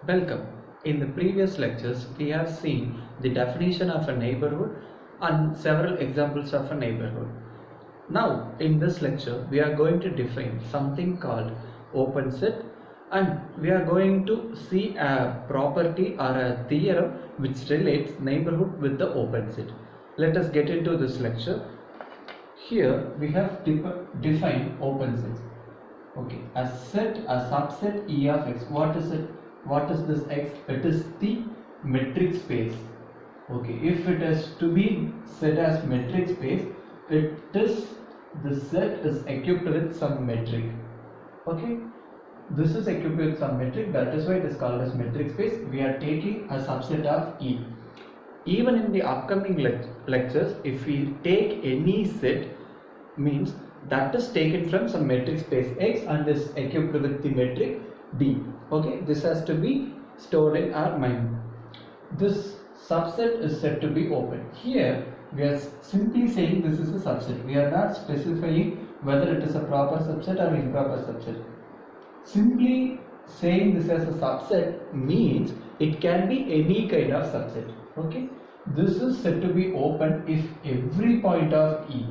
Welcome. In the previous lectures, we have seen the definition of a neighborhood and several examples of a neighborhood. Now, in this lecture, we are going to define something called open set, and we are going to see a property or a theorem which relates neighborhood with the open set. Let us get into this lecture. Here we have defined open sets. Okay, a set, a subset E of X. What is it? What is this X? It is the metric space. Okay, if it is to be set as metric space, the set is equipped with some metric. Okay, this is equipped with some metric. That is why it is called as metric space. We are taking a subset of E. Even in the upcoming lectures, if we take any set, means that is taken from some metric space X and is equipped with the metric D. Okay, this has to be stored in our mind. This subset is said to be open. Here we are simply saying this is a subset. We are not specifying whether it is a proper subset or improper subset. Simply saying this as a subset means it can be any kind of subset. Okay, this is said to be open if every point of E,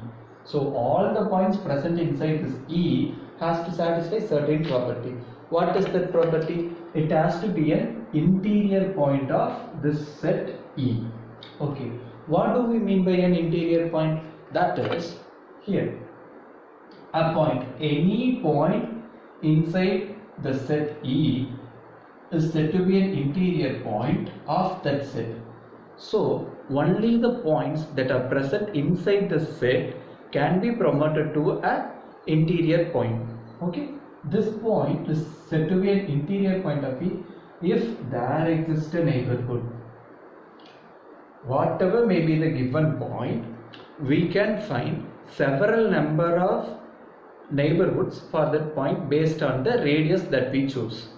so all the points present inside this E has to satisfy certain property. What is that property? It has to be an interior point of this set E. Okay, what do we mean by an interior point? That is here a point, any point inside the set E is said to be an interior point of that set. So only the points that are present inside the set can be promoted to an interior point. Okay, this point is said to be an interior point of E if there exists a neighborhood. Whatever may be the given point, we can find several number of neighborhoods for that point based on the radius that we choose.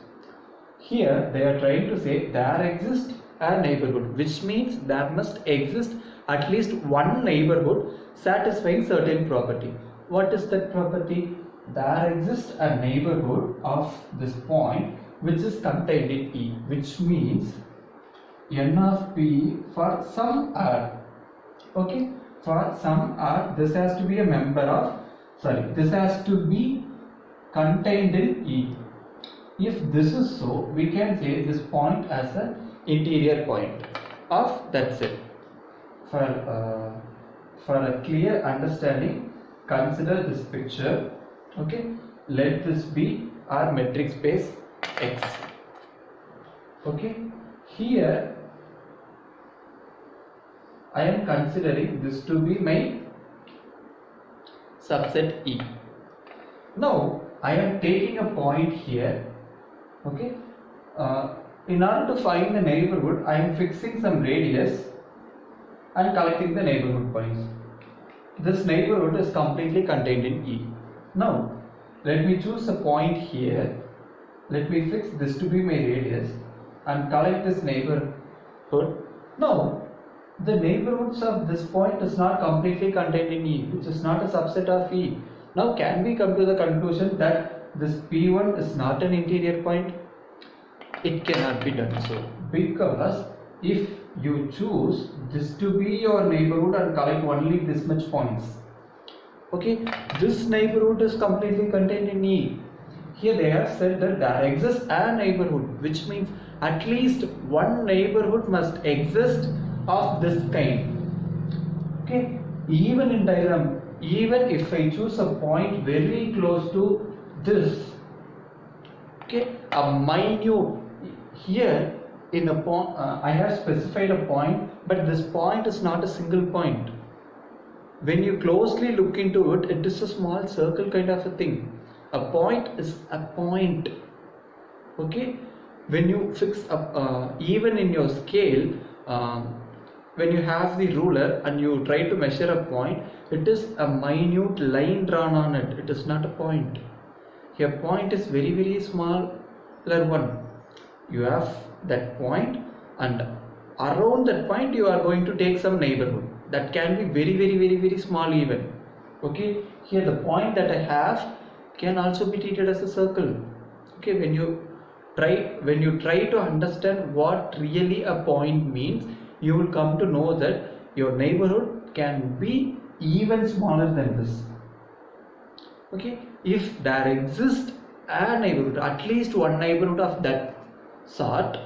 Here they are trying to say there exists a neighborhood, which means there must exist at least one neighborhood satisfying certain property. What is that property? There exists a neighborhood of this point which is contained in E, which means n of P for some R. Okay, for some R, this has to be a member of, this has to be contained in E. If this is so, we can say this point as an interior point of that set. For a clear understanding, consider this picture. Okay, let this be our metric space X. Okay, here I am considering this to be my subset E. Now I am taking a point here. Okay, in order to find the neighborhood, I am fixing some radius and collecting the neighborhood points. This neighborhood is completely contained in E. Now let me choose a point here. Let me fix this to be my radius and collect this neighborhood. Now the neighborhoods of this point is not completely contained in E, which is not a subset of E. Now can we come to the conclusion that this P1 is not an interior point? It cannot be done so, because if you choose this to be your neighborhood and collect only this much points, okay, this neighborhood is completely contained in E. Here they have said that there exists a neighborhood, which means at least one neighborhood must exist of this kind. Okay, even in diagram, even if I choose a point very close to this, okay, a minute, here in a point, I have specified a point, but this point is not a single point. When you closely look into it, it is a small circle kind of a thing. A point is a point. Okay, when you fix up, even in your scale, when you have the ruler and you try to measure a point, it is a minute line drawn on it. It is not a point. Here point is very, very smaller one. You have that point, and around that point you are going to take some neighborhood that can be very, very, very, very small even. Okay, here the point that I have can also be treated as a circle. Okay, when you when you try to understand what really a point means, you will come to know that your neighborhood can be even smaller than this. Okay, if there exists a neighborhood, at least one neighborhood of that sort,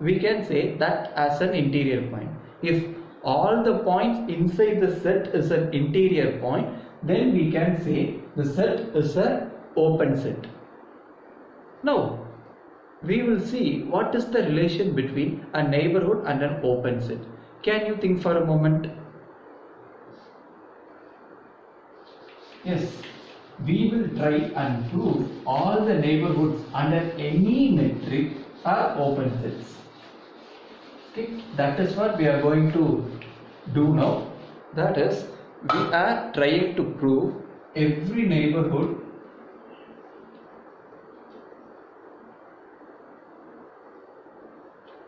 we can say that as an interior point. If all the points inside the set is an interior point, then we can say the set is an open set. Now we will see what is the relation between a neighborhood and an open set. Can you think for a moment? Yes, we will try and prove all the neighborhoods under any metric are open sets. Okay, that is what we are going to do now. That is, we are trying to prove every neighborhood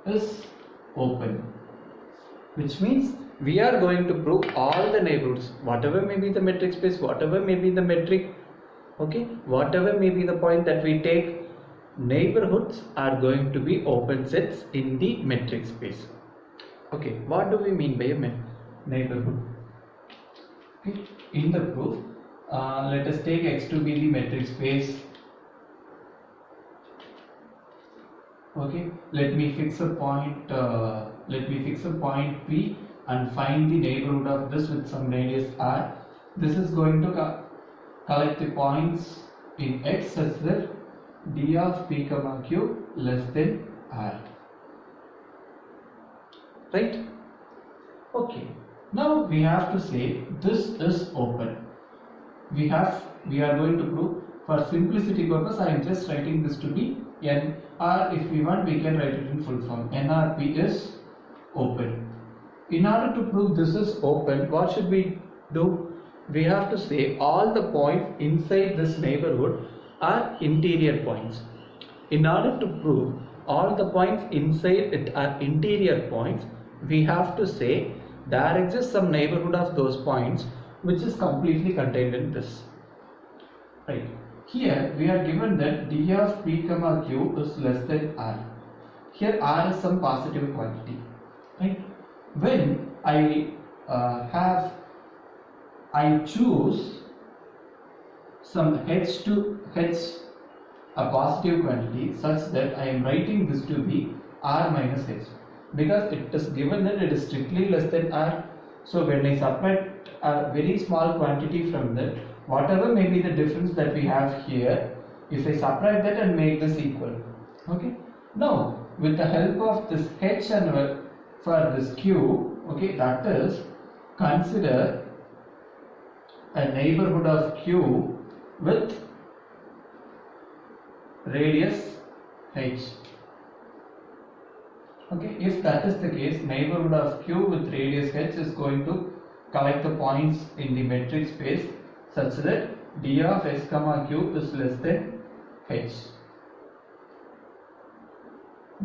is open, which means we are going to prove all the neighborhoods, whatever may be the metric space, whatever may be the metric, okay, whatever may be the point that we take, neighborhoods are going to be open sets in the metric space. Okay, what do we mean by a neighborhood? Okay, in the proof, let us take X to be the metric space. Okay, let me fix a point P and find the neighborhood of this with some radius r. This is going to collect the points in X such that d of p comma q less than r. Right? Okay. Now we have to say this is open. We are going to prove, for simplicity purpose I am just writing this to be n, or if we want we can write it in full form. NRP is open. In order to prove this is open, what should we do? We have to say all the points inside this neighborhood are interior points. In order to prove all the points inside it are interior points, we have to say there exists some neighborhood of those points which is completely contained in this. Right. Here we are given that d of p comma q is less than r. Here r is some positive quantity. Right. When I choose some h to h, a positive quantity, such that I am writing this to be r minus h, because it is given that it is strictly less than r. So when I subtract a very small quantity from that, whatever may be the difference that we have here, if I subtract that and make this equal. Okay. Now with the help of this h and for this q, okay, that is, consider a neighborhood of q with radius h. Okay, if that is the case, neighborhood of q with radius h is going to collect the points in the metric space such that d of s comma q is less than h.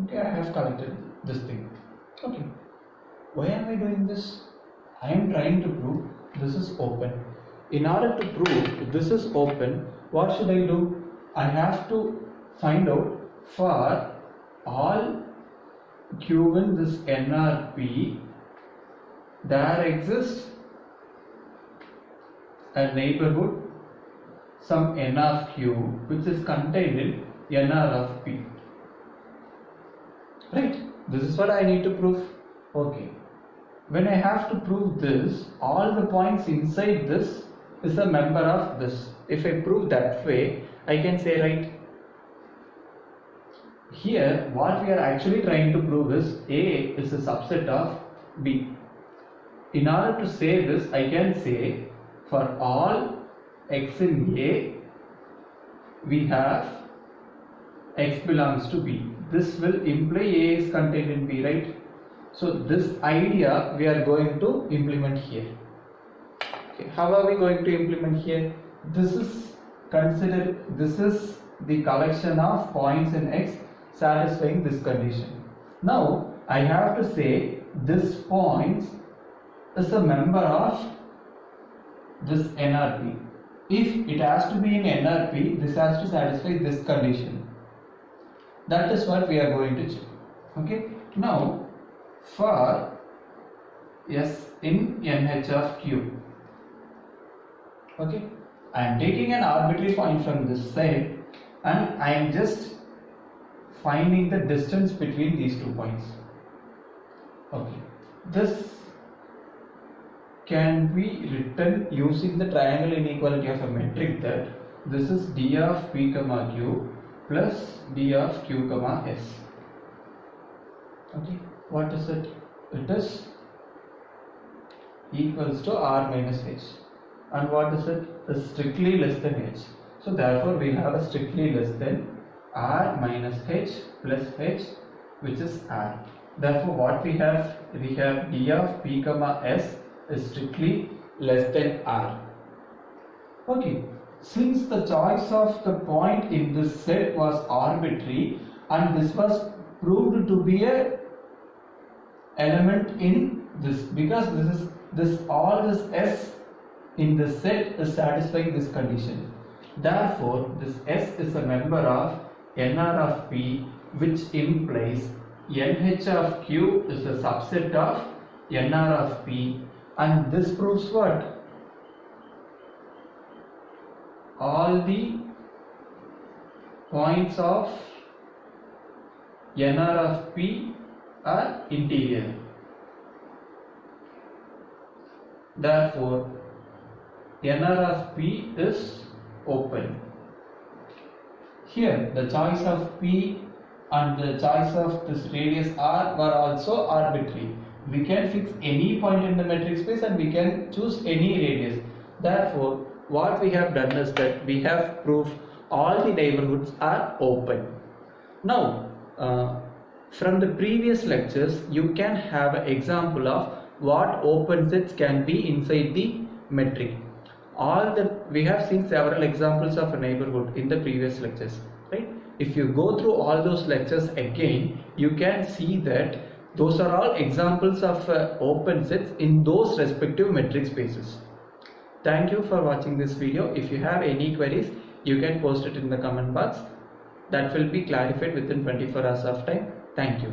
Okay, I have collected this thing. Okay, why am I doing this? I am trying to prove this is open. In order to prove this is open, what should I do? I have to find out for all q in this NRP, there exists a neighborhood, some n of q, which is contained in nr of p. Right? This is what I need to prove. Okay. When I have to prove this, all the points inside this is a member of this. If I prove that way, I can say, right, here what we are actually trying to prove is A is a subset of B. In order to say this, I can say for all x in A, we have x belongs to B. This will imply A is contained in B, right? So this idea we are going to implement here. Okay. How are we going to implement here? This is the collection of points in X satisfying this condition. Now I have to say this point is a member of this NRP. If it has to be in NRP, this has to satisfy this condition. That is what we are going to check. Okay. Now for S in NH of Q. Okay. I am taking an arbitrary point from this side and I am just finding the distance between these 2 points. Okay. This can be written using the triangle inequality of a metric, that this is d of p comma q plus d of q comma s. Okay, what is it? It is equals to r minus h. And what is it? Is strictly less than h. So therefore we have a strictly less than r minus h plus h, which is r. Therefore what we have d of p comma s is strictly less than r. Okay, since the choice of the point in this set was arbitrary and this was proved to be a element in this, because all this s in this set is satisfying this condition. Therefore this s is a member of nr of p, which implies nh of q is a subset of nr of p. And this proves what? All the points of nr of p are interior. Therefore, nr of p is open. Here, the choice of p and the choice of this radius r were also arbitrary. We can fix any point in the metric space and we can choose any radius. Therefore, what we have done is that we have proved all the neighborhoods are open. Now, from the previous lectures, you can have an example of what open sets can be inside the metric. We have seen several examples of a neighborhood in the previous lectures, right? If you go through all those lectures again, you can see that those are all examples of open sets in those respective metric spaces. Thank you for watching this video. If you have any queries, you can post it in the comment box. That will be clarified within 24 hours of time. Thank you.